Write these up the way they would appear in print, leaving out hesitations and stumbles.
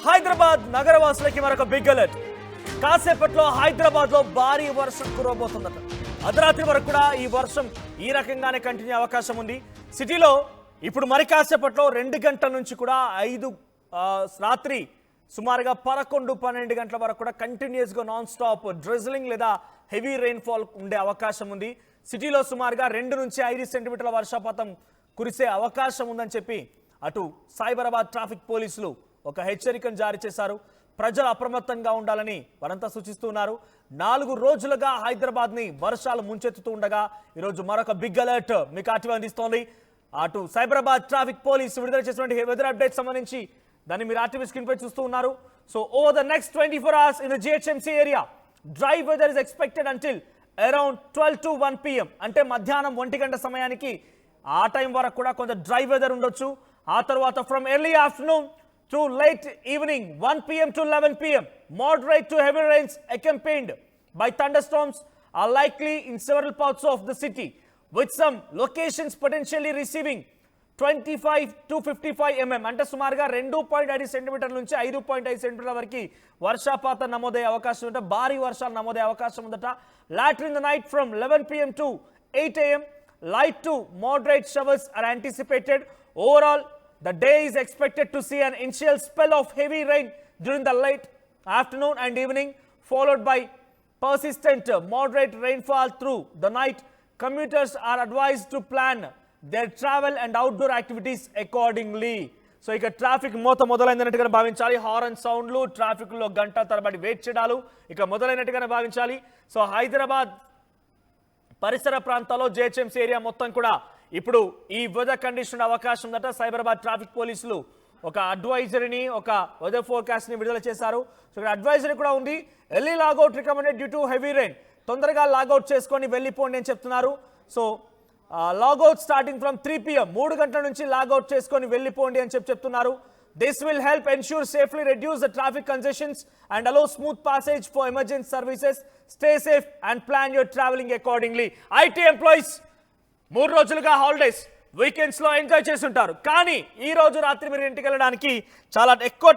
హైదరాబాద్ నగరవాసులకి మరొక big alert. కాసేపట్లో హైదరాబాద్ లో భారీ వర్షం కురవబోతుందట. అర్ధరాత్రి వరకు కూడా ఈ వర్షం ఈ రకంగానే కంటిన్యూ అవకాశం ఉంది. సిటీలో ఇప్పుడు మరి కాసేపట్లో 2 గంటల నుంచి కూడా రాత్రి సుమారుగా 11-12 గంటల వరకు కూడా కంటిన్యూస్ గా నాన్ స్టాప్ డ్రిజ్లింగ్ లేదా హెవీ రెయిన్ఫాల్ ఉండే అవకాశం ఉంది. సిటీలో సుమారుగా 2 నుంచి 5 సెంటీమీటర్ల వర్షపాతం కురిసే అవకాశం ఉందని చెప్పి అటు సైబరాబాద్ ట్రాఫిక్ పోలీసులు ఒక హెచ్చరికను జారీ చేశారు. ప్రజలు అప్రమత్తంగా ఉండాలని వారంతా సూచిస్తున్నారు. 4 రోజులుగా హైదరాబాద్ ని వర్షాలు ముంచెత్తుతూ ఉండగా ఈరోజు మరొక బిగ్ అలర్ట్ మీకు ఆర్టీవీ అందిస్తోంది. అటు సైబరాబాద్ ట్రాఫిక్ పోలీసు విడుదల చేసినటువంటి వెదర్ అప్డేట్ సంబంధించి దాన్ని మీరు ఆర్టీవీ స్క్రీన్ పై చూస్తూ ఉన్నారు. So over the next 24 hours in the GHMC area, dry weather is expected until around 12 to 1 PM. అంటే మధ్యాహ్నం 1 గంట సమయానికి ఆ టైం వరకు కూడా కొంత డ్రై వెదర్ ఉండొచ్చు. ఆ తర్వాత from early afternoon to late evening 1 PM to 11 PM, moderate to heavy rains accompanied by thunderstorms are likely in several parts of the city, with some locations potentially receiving 25 to 55 mm. అంటే సుమారుగా 2.5 సెంటీమీటర్ల నుంచి 5.5 సెంటీమీటర్ల వరకు వర్షపాతం నమోదయ్యే అవకాశం ఉంటే భారీ వర్షాలు నమోదయ్యే అవకాశం ఉందట. Later in the night from 11 PM to 8 AM, light to moderate showers are anticipated. Overall, the day is expected to see an initial spell of heavy rain during the late afternoon and evening, followed by persistent moderate rainfall through the night. Commuters are advised to plan their travel and outdoor activities accordingly. So ఇక traffic మొదలైనట్టుగా భావించాలి. Horn సౌండ్లు, ట్రాఫిక్లో గంట తరబడి wait చేయడాలు ఇక మొదలైనట్టుగానే భావించాలి. So Hyderabad పరిసర ప్రాంతాల్లో జిహెచ్ఎంసీ ఏరియా మొత్తం కూడా ఇప్పుడు ఈ వెదర్ కండిషన్ అవకాశం ఉందట. సైబరాబాద్ ట్రాఫిక్ పోలీసులు ఒక అడ్వైజరీని, ఒక వెదర్ ఫోర్కాస్ట్ ని విడుదల చేశారు. సో ఇక్కడ అడ్వైజరీ కూడా ఉంది. Early logout recommended due to heavy rain. తొందరగా లాగౌట్ చేసుకొని వెళ్ళిపోండి అని చెప్తున్నారు. So logout starting from 3 PM, 3 గంటల నుంచి లాగౌట్ చేసుకొని వెళ్ళిపోండి అని చెప్తున్నారు. This will help ensure safely reduce the traffic congestions and allow smooth passage for emergency services. Stay safe and plan your traveling accordingly. IT employees 3 రోజులుగా holidays, weekends లో enjoy చేస్తుంటారు. కానీ ఈ రోజు రాత్రి మీరు ఇంటికి వెళ్ళడానికి చాలా ఎక్కువ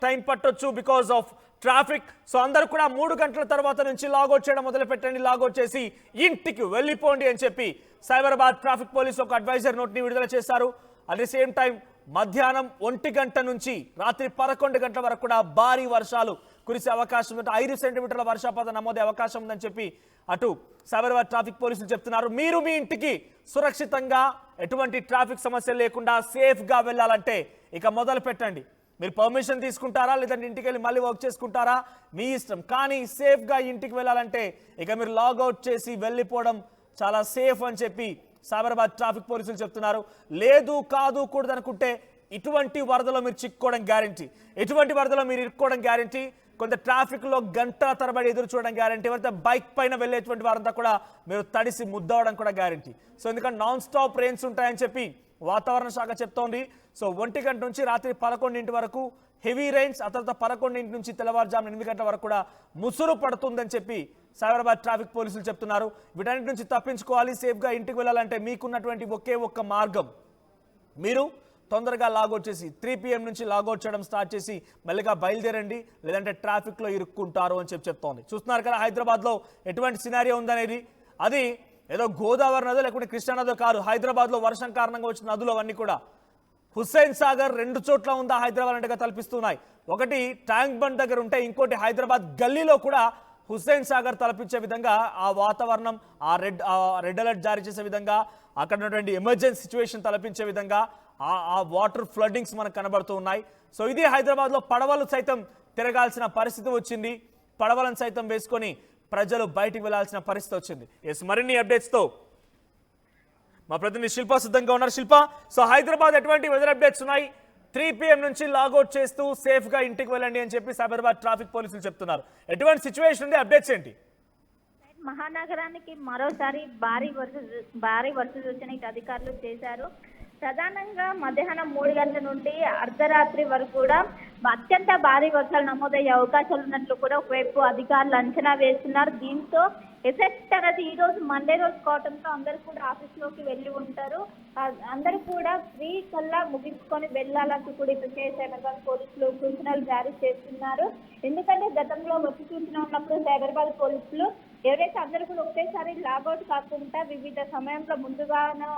టైం పట్టొచ్చు బికాస్ ఆఫ్ ట్రాఫిక్. సో అందరూ కూడా 3 గంటల తర్వాత నుంచి లాగౌట్ చేయడం మొదలు పెట్టండి. లాగౌట్ చేసి ఇంటికి వెళ్ళిపోండి అని చెప్పి సైబరాబాద్ ట్రాఫిక్ పోలీసు ఒక అడ్వైజర్ నోట్ ని విడుదల చేశారు. అట్ ది సేమ్ టైం మధ్యాహ్నం 1 గంట నుంచి రాత్రి 11 గంటల వరకు కూడా భారీ వర్షాలు కురిసే అవకాశం ఉంది. 5 సెంటీమీటర్ల వర్షపాతం నమోదే అవకాశం ఉందని చెప్పి అటు సైబరాబాద్ ట్రాఫిక్ పోలీసులు చెప్తున్నారు. మీరు మీ ఇంటికి సురక్షితంగా ఎటువంటి ట్రాఫిక్ సమస్య లేకుండా సేఫ్ గా వెళ్ళాలంటే ఇక మొదలు పెట్టండి. మీరు పర్మిషన్ తీసుకుంటారా లేదంటే ఇంటికి వెళ్ళి మళ్ళీ వర్క్ చేసుకుంటారా మీ ఇష్టం. కానీ సేఫ్ గా ఇంటికి వెళ్ళాలంటే ఇక మీరు లాగౌట్ చేసి వెళ్ళిపోవడం చాలా సేఫ్ అని చెప్పి సైబరాబాద్ ట్రాఫిక్ పోలీసులు చెప్తున్నారు. లేదు కాదు కూడదు అనుకుంటే ఇటువంటి వరదలో మీరు చిక్కుకోవడం గ్యారంటీ, ఎటువంటి వరదలో మీరు ఇరుక్కోవడం గ్యారంటీ, కొంత ట్రాఫిక్ లో గంటల తరబడి ఎదురు చూడడం గ్యారంటీ, ఎవరైతే బైక్ పైన వెళ్ళేటువంటి వారంతా కూడా మీరు తడిసి ముద్దవడం కూడా గ్యారంటీ. సో ఎందుకంటే నాన్ స్టాప్ రెయిన్స్ ఉంటాయని చెప్పి వాతావరణ శాఖ చెప్తోంది. సో 1 గంట నుంచి రాత్రి 11 వరకు హెవీ రెయిన్స్, ఆ తర్వాత 11 నుంచి తెల్లవారుజాము 8 గంటల వరకు కూడా ముసురు పడుతుందని చెప్పి సైబరాబాద్ ట్రాఫిక్ పోలీసులు చెప్తున్నారు. వీటన్నిటి నుంచి తప్పించుకోవాలి, సేఫ్గా ఇంటికి వెళ్ళాలంటే మీకున్నటువంటి ఒకే ఒక్క మార్గం, మీరు తొందరగా లాగౌట్ చేసి 3 PM నుంచి లాగౌట్ చేయడం స్టార్ట్ చేసి మెల్లగా బయలుదేరండి, లేదంటే ట్రాఫిక్లో ఇరుక్కుంటారు అని చెప్తోంది. చూస్తున్నారు కదా హైదరాబాద్లో ఎటువంటి సినారియో ఉందనేది. అది ఏదో గోదావరి నదో లేకుంటే కృష్ణా నదో కాదు. హైదరాబాద్లో వర్షం కారణంగా వచ్చిన నదులు అవన్నీ కూడా హుస్సేన్ సాగర్ 2 చోట్ల ఉందా హైదరాబాద్ అంటగా తలపిస్తున్నాయి. ఒకటి ట్యాంక్ బండ్ దగ్గర ఉంటే ఇంకోటి హైదరాబాద్ గల్లీలో కూడా హుస్సేన్ సాగర్ తలపించే విధంగా ఆ వాతావరణం, ఆ రెడ్ అలర్ట్ జారీ చేసే విధంగా, అక్కడ ఉన్నటువంటి ఎమర్జెన్సీ సిచ్యువేషన్ తలపించే విధంగా ఆ వాటర్ ఫ్లడ్డింగ్స్ మనకు కనబడుతూ ఉన్నాయి. సో ఇది హైదరాబాద్లో పడవలు సైతం తిరగాల్సిన పరిస్థితి వచ్చింది. పడవలను సైతం వేసుకొని ప్రజలు బయటికి వెళ్లాల్సిన పరిస్థితి వచ్చింది. మరిన్ని అప్డేట్స్తో మా ప్రతినిధి శిల్ప సిద్ధంగా ఉన్నారు. శిల్ప, సో హైదరాబాద్ ఎటువంటి వెదర్ అప్డేట్స్ ఉన్నాయి? 3 PM నుంచి లాగౌట్ చేస్తూ సేఫ్ గా ఇంటికి వెళ్ళండి అని చెప్పి సైబరాబాద్ ట్రాఫిక్ పోలీసులు చెప్తున్నారు. ఎటువంటి సిచ్యువేషన్ ఉంది, అప్డేట్స్ ఏంటి? మహానగరానికి మరోసారి భారీ వర్ష సూచన అధికారులు చేశారు. ప్రధానంగా మధ్యాహ్నం 3 గంటల నుండి అర్ధరాత్రి వరకు కూడా అత్యంత భారీ వర్షాలు నమోదయ్యే అవకాశాలు ఉన్నట్లు కూడా ఒకవైపు అధికారులు అంచనా వేస్తున్నారు. దీంతో ఎఫెక్ట్ అనేది ఈ రోజు మండే రోజు కావడంతో అందరూ కూడా ఆఫీస్ లోకి వెళ్ళి ఉంటారు. అందరూ కూడా 3 కల్లా ముగించుకొని వెళ్ళాలంటూ కూడా ఇప్పుడు సైబరాబాద్ పోలీసులు సూచనలు జారీ చేస్తున్నారు. ఎందుకంటే గతంలో వచ్చి సూచన ఉన్నప్పుడు సైబరాబాద్ పోలీసులు ఎవరైతే అందరూ కూడా ఒకేసారి లాగౌట్ కాకుండా వివిధ సమయంలో ముందుగానో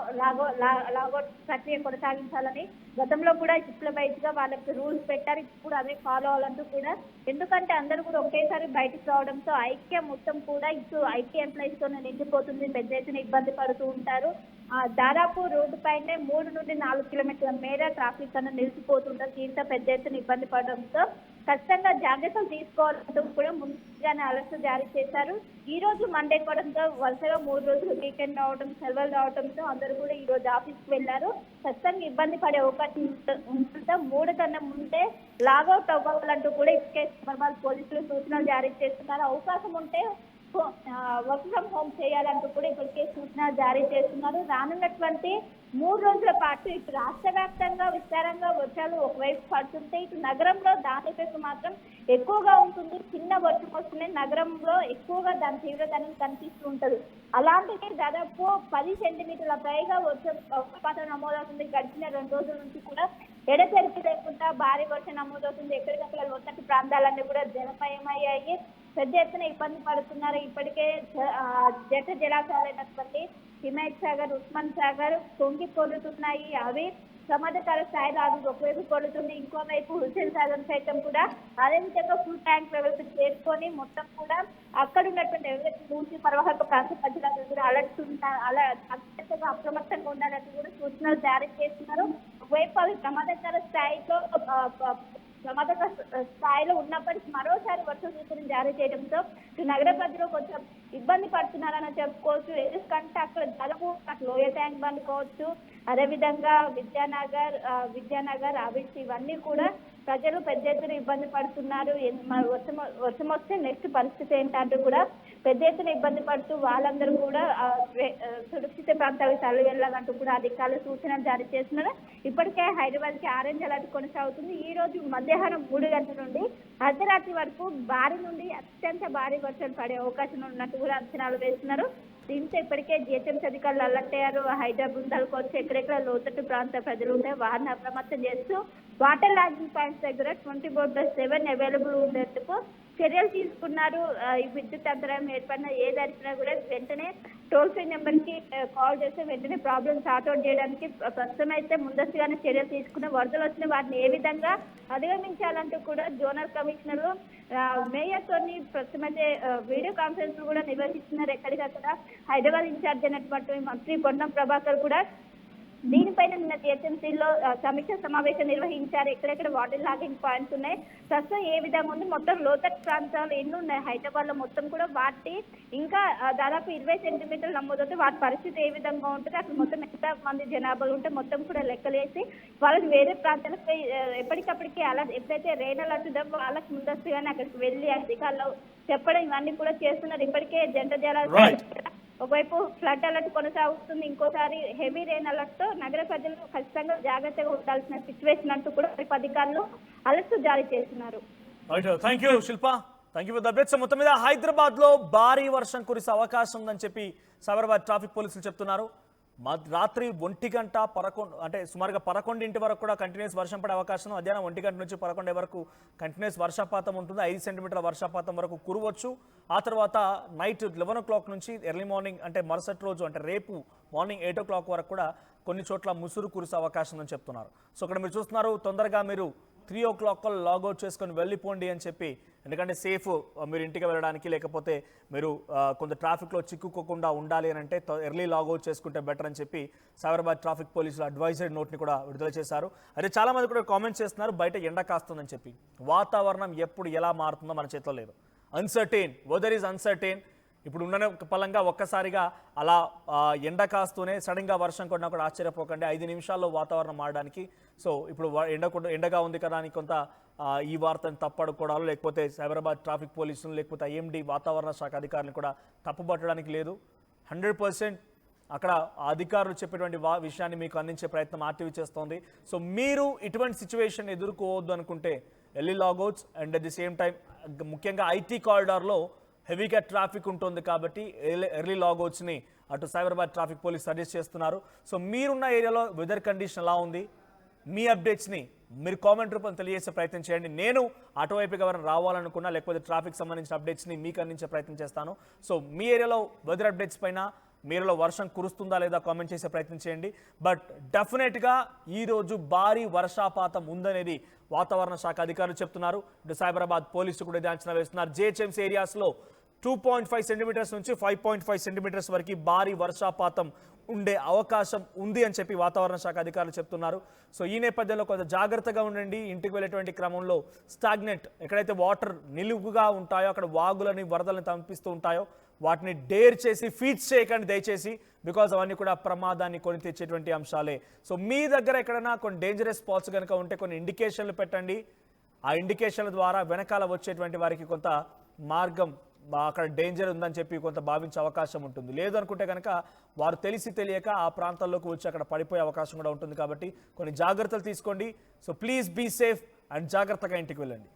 లాగౌట్ ప్రక్రియ కొనసాగించాలని గతంలో కూడా షిఫ్ట్ల వైజ్ గా వాళ్ళకి రూల్స్ పెట్టారు. ఇప్పుడు అదే ఫాలో అవ్వాలంటూ కూడా, ఎందుకంటే అందరూ కూడా ఒకేసారి బయటకు రావడంతో ఐక్య మొత్తం కూడా ఇటు ఐటీ ఎంప్లాయీస్ తో నిండిపోతుంది, పెద్ద ఎత్తున ఇబ్బంది పడుతూ ఉంటారు. దాదాపు రోడ్డు పైనే 3 నుండి 4 కిలోమీటర్ల మేర ట్రాఫిక్ అనేది నిలిచిపోతుంటారు. దీంతో పెద్ద ఎత్తున ఇబ్బంది పడడంతో ఖచ్చితంగా జాగ్రత్తలు తీసుకోవాలంటూ కూడా ముందుగానే అలర్ట్ జారీ చేశారు. ఈ రోజు మండే కావడంతో వరుసగా 3 రోజులు వీకెండ్ రావడం, సెలవులు రావడంతో అందరూ కూడా ఈ రోజు ఆఫీస్కి వెళ్లారు. ఖచ్చితంగా ఇబ్బంది పడే అవకాశం ఉంటుందా 3 కన్నా ముందే లాగౌట్ అవ్వాలంటూ కూడా ఇప్పటికే సైబరాబాద్ పోలీసులు సూచనలు జారీ చేస్తున్నారు. అవకాశం ఉంటే వర్క్ ఫ్రం హోమ్ చేయాలంటూ కూడా ఇప్పటికే సూచన జారీ చేస్తున్నారు. రానున్నటువంటి 3 రోజుల పాటు ఇటు రాష్ట్ర వ్యాప్తంగా విస్తారంగా వర్షాలు ఒకవైపు పడుతుంటే, ఇటు నగరంలో దాని ఎఫెక్ట్ మాత్రం ఎక్కువగా ఉంటుంది. చిన్న వర్షం వస్తూనే నగరంలో ఎక్కువగా దాని తీవ్రత అనేది కనిపిస్తూ ఉంటుంది. అలాంటిది దాదాపు 10 సెంటీమీటర్ల పైగా వర్షపాతం నమోదవుతుంది. గడిచిన 2 రోజుల నుంచి కూడా ఎడతెరిపి లేకుండా భారీ వర్షం నమోదవుతుంది. ఎక్కడికక్కడ లోతట్టు ప్రాంతాలన్నీ కూడా జలమయమయ్యాయి. పెద్ద ఎత్తున ఇబ్బంది పడుతున్నారు. ఇప్పటికే జట జలాశయాలైనటువంటి హిమాయత్ సాగర్, ఉస్మాన్ సాగర్ పొంగి పొరుతున్నాయి. అవి ప్రమాదకర స్థాయిలో అవి ఒకవైపు పొరుతుంది. ఇంకోవైపు హుస్సేన్ సాగర్ సైతం కూడా అదే విధంగా ఫుల్ ట్యాంక్ లెవెల్స్ చేరుకొని మొత్తం కూడా అక్కడ ఉన్నటువంటి ఎవరైతే మూసి పరివాహక ప్రాంత ప్రజలందరూ కూడా అత్యంతగా అప్రమత్తంగా ఉండాలని కూడా సూచనలు జారీ చేస్తున్నారు. ఒకవైపు అవి ప్రమాదకర స్థాయిలో ఉన్నప్పటికీ మరోసారి వర్షం సూచన జారీ చేయడంతో నగర ప్రజలు కొంచెం ఇబ్బంది పడుతున్నారని చెప్పుకోవచ్చు. ఎందుకంటే అక్కడ దాదాపు లోయ ట్యాంక్ బండ్ కావచ్చు, అదేవిధంగా విద్యానగర్ అవిసి ఇవన్నీ కూడా ప్రజలు పెద్ద ఎత్తున ఇబ్బంది పడుతున్నారు. వర్షం వస్తే నెక్స్ట్ పరిస్థితి ఏంటంటూ కూడా పెద్ద ఎత్తున ఇబ్బంది పడుతూ వాళ్ళందరూ కూడా సురక్షిత ప్రాంతాలకు తరలి వెళ్ళాలంటూ కూడా అధికారులు సూచనలు జారీ చేస్తున్నారు. ఇప్పటికే హైదరాబాద్ కి ఆరెంజ్ అలర్ట్ కొనసాగుతుంది. ఈ రోజు మధ్యాహ్నం 3 గంటల నుండి అర్ధరాత్రి వరకు భారీ నుండి అత్యంత భారీ వర్షాలు పడే అవకాశం ఉన్నట్టు కూడా అంచనాలు వేస్తున్నారు. దీంతో ఇప్పటికే జిహెచ్ఎంసీ అధికారులు అలర్ట్ అయ్యారు. హైదరాబాద్ బృందాలకు వచ్చి ఎక్కడెక్కడ లోతట్టు ప్రాంత ప్రజలు ఉంటే వారిని అప్రమత్తం చేస్తూ వాటర్ లాగింగ్ పాయింట్స్ దగ్గర 24/7 అవైలబుల్ ఉండేందుకు చర్యలు తీసుకున్నారు. ఈ విద్యుత్ అంతరాయం ఏర్పడిన ఏ జరిపినా కూడా వెంటనే టోల్ ఫ్రీ నెంబర్ కి కాల్ చేస్తే వెంటనే ప్రాబ్లమ్ సార్ట్అవుట్ చేయడానికి ప్రస్తుతం అయితే ముందస్తుగానే చర్యలు తీసుకున్న వరదలు వచ్చిన వాటిని ఏ విధంగా అధిగమించాలంటూ కూడా జోనల్ కమిషనర్లు మేయర్ తోని ప్రస్తుతం అయితే వీడియో కాన్ఫరెన్స్ కూడా నిర్వహిస్తున్నారు. ఎక్కడికక్కడ హైదరాబాద్ ఇన్ఛార్జ్ అయినటువంటి మంత్రి పొన్నం ప్రభాకర్ కూడా దీనిపైన నిన్న జిహెచ్ఎంసీలో సమీక్ష సమావేశం నిర్వహించారు. ఎక్కడెక్కడ వాటర్ లాగింగ్ పాయింట్స్ ఉన్నాయి, ప్రస్తుతం ఏ విధంగా ఉంది, మొత్తం లోతట్టు ప్రాంతాలు ఎన్ని ఉన్నాయి హైదరాబాద్ లో మొత్తం కూడా వాటి ఇంకా దాదాపు 20 సెంటీమీటర్లు నమోదవుతాయి. వాటి పరిస్థితి ఏ విధంగా ఉంటుంది, అక్కడ మొత్తం ఎంత మంది జనాభాలు ఉంటే మొత్తం కూడా లెక్కలేసి వాళ్ళకి వేరే ప్రాంతాలకు ఎప్పటికప్పటికి అలా ఎప్పుడైతే రెయిన్ అలర్ట్ ఉందో వాళ్ళకి ముందస్తుగానే అక్కడికి వెళ్ళి అధికారులు చెప్పడం ఇవన్నీ కూడా చేస్తున్నారు. ఇప్పటికే జంట జలాశయాలు ఒకవైపు ఫ్లడ్ అలర్ట్ కొనసాగుతుంది, ఇంకోసారి హెవీ రెయిన్ అలర్ట్ తో నగర ప్రజలు ఖచ్చితంగా జాగ్రత్తగా ఉండాల్సిన సిచ్యువేషన్ అంటూ కూడా అధికారులు అలర్ట్ జారీ చేస్తున్నారు. Thank you Shilpa, thank you for the updates. మొత్తం మీద హైదరాబాద్ లో భారీ వర్షం కురిసే అవకాశం ఉందని చెప్పి సైబరాబాద్ ట్రాఫిక్ పోలీసులు చెప్తున్నారు. రాత్రి 1 గంట 11 అంటే సుమారుగా 11 వరకు కూడా కంటిన్యూస్ వర్షం పడే అవకాశం. మధ్యాహ్నం 1 గంట నుంచి 11 వరకు కంటిన్యూస్ వర్షపాతం ఉంటుంది. 5 సెంటీమీటర్ల వర్షపాతం వరకు కురవచ్చు. ఆ తర్వాత నైట్ 11 o'clock నుంచి ఎర్లీ మార్నింగ్ అంటే మరుసటి రోజు అంటే రేపు మార్నింగ్ 8 o'clock వరకు కూడా కొన్ని చోట్ల ముసురు కురిసే అవకాశం అని చెప్తున్నారు. సో ఇక్కడ మీరు చూస్తున్నారు, తొందరగా మీరు 3 o'clock లాగౌట్ చేసుకొని వెళ్ళిపోండి అని చెప్పి, ఎందుకంటే సేఫ్ మీరు ఇంటికి వెళ్ళడానికి, లేకపోతే మీరు కొంత ట్రాఫిక్లో చిక్కుకోకుండా ఉండాలి అని అంటే ఎర్లీ లాగౌట్ చేసుకుంటే బెటర్ అని చెప్పి సైబరాబాద్ ట్రాఫిక్ పోలీసులు అడ్వైజరీ నోట్ని కూడా విడుదల చేశారు. అయితే చాలామంది కూడా కామెంట్స్ చేస్తున్నారు బయట ఎండ కాస్తుందని చెప్పి. వాతావరణం ఎప్పుడు ఎలా మారుతుందో మన చేతిలో లేదు. Uncertain, weather is uncertain. ఇప్పుడు ఉన్న పలంగా ఒక్కసారిగా అలా ఎండ కాస్తూనే సడన్గా వర్షం కొన్నా కూడా ఆశ్చర్యపోకండి. 5 నిమిషాల్లో వాతావరణం మారడానికి. సో ఇప్పుడు ఎండగా ఉంది కదా అని కొంత ఈ వార్తను తప్పడుకోవడాలు, లేకపోతే సైబరాబాద్ ట్రాఫిక్ పోలీసులు లేకపోతే ఐఎండీ వాతావరణ శాఖ అధికారులను కూడా తప్పుపట్టడానికి లేదు. 100% అక్కడ ఆ అధికారులు చెప్పేటువంటి విషయాన్ని మీకు అందించే ప్రయత్నం ఆర్టీవీ చేస్తోంది. సో మీరు ఇటువంటి సిచ్యువేషన్ ఎదుర్కోవద్దు అనుకుంటే early logouts and at the same time ముఖ్యంగా ఐటీ కారిడార్లో హెవీగా ట్రాఫిక్ ఉంటుంది కాబట్టి ఎర్లీ లాగౌట్స్ని అటు సైబరాబాద్ ట్రాఫిక్ పోలీస్ సజెస్ట్ చేస్తున్నారు. సో మీరున్న ఏరియాలో వెదర్ కండిషన్ ఎలా ఉంది, మీ అప్డేట్స్ని మీరు కామెంట్ రూపంలో తెలియజేసే ప్రయత్నం చేయండి. నేను అటువైపుకి ఎవరైనా రావాలనుకున్నా లేకపోతే ట్రాఫిక్ సంబంధించిన అప్డేట్స్ని మీకు అందించే ప్రయత్నం చేస్తాను. సో మీ ఏరియాలో వెదర్ అప్డేట్స్ పైన మీ ఏరియాలో వర్షం కురుస్తుందా లేదా కామెంట్ చేసే ప్రయత్నం చేయండి. బట్ డెఫినెట్గా ఈరోజు భారీ వర్షపాతం ఉందనేది వాతావరణ శాఖ అధికారులు చెప్తున్నారు. ఇటు సైబరాబాద్ పోలీసులు కూడా ఇది అంచనా వేస్తున్నారు. జిహెచ్ఎంసీ ఏరియాస్లో 2.5 సెంటీమీటర్స్ నుంచి 5.5 సెంటీమీటర్స్ వరకు భారీ వర్షపాతం ఉండే అవకాశం ఉంది అని చెప్పి వాతావరణ శాఖ అధికారులు చెప్తున్నారు. సో ఈ నేపథ్యంలో కొంత జాగ్రత్తగా ఉండండి. ఇంటికి వెళ్ళేటువంటి క్రమంలో స్టాగ్నెంట్ ఎక్కడైతే వాటర్ నిలువుగా ఉంటాయో అక్కడ వాగులని వరదలను పంపిస్తూ ఉంటాయో వాటిని డేర్ చేసి ఫీడ్స్ చేయకండి దయచేసి, బికాజ్ అవన్నీ కూడా ప్రమాదాన్ని కొని తెచ్చేటువంటి అంశాలే. సో మీ దగ్గర ఎక్కడైనా కొన్ని డేంజరస్ స్పాట్స్ కనుక ఉంటే కొన్ని ఇండికేషన్లు పెట్టండి. ఆ ఇండికేషన్ల ద్వారా వెనకాల వచ్చేటువంటి వారికి కొంత మార్గం అక్కడ డేంజర్ ఉందని చెప్పి కొంత భావించే అవకాశం ఉంటుంది. లేదు అనుకుంటే కనుక వారు తెలిసి తెలియక ఆ ప్రాంతాల్లోకి వచ్చి అక్కడ పడిపోయే అవకాశం కూడా ఉంటుంది. కాబట్టి కొన్ని జాగ్రత్తలు తీసుకోండి. So please be safe and జాగ్రత్తగా ఇంటికి వెళ్ళండి.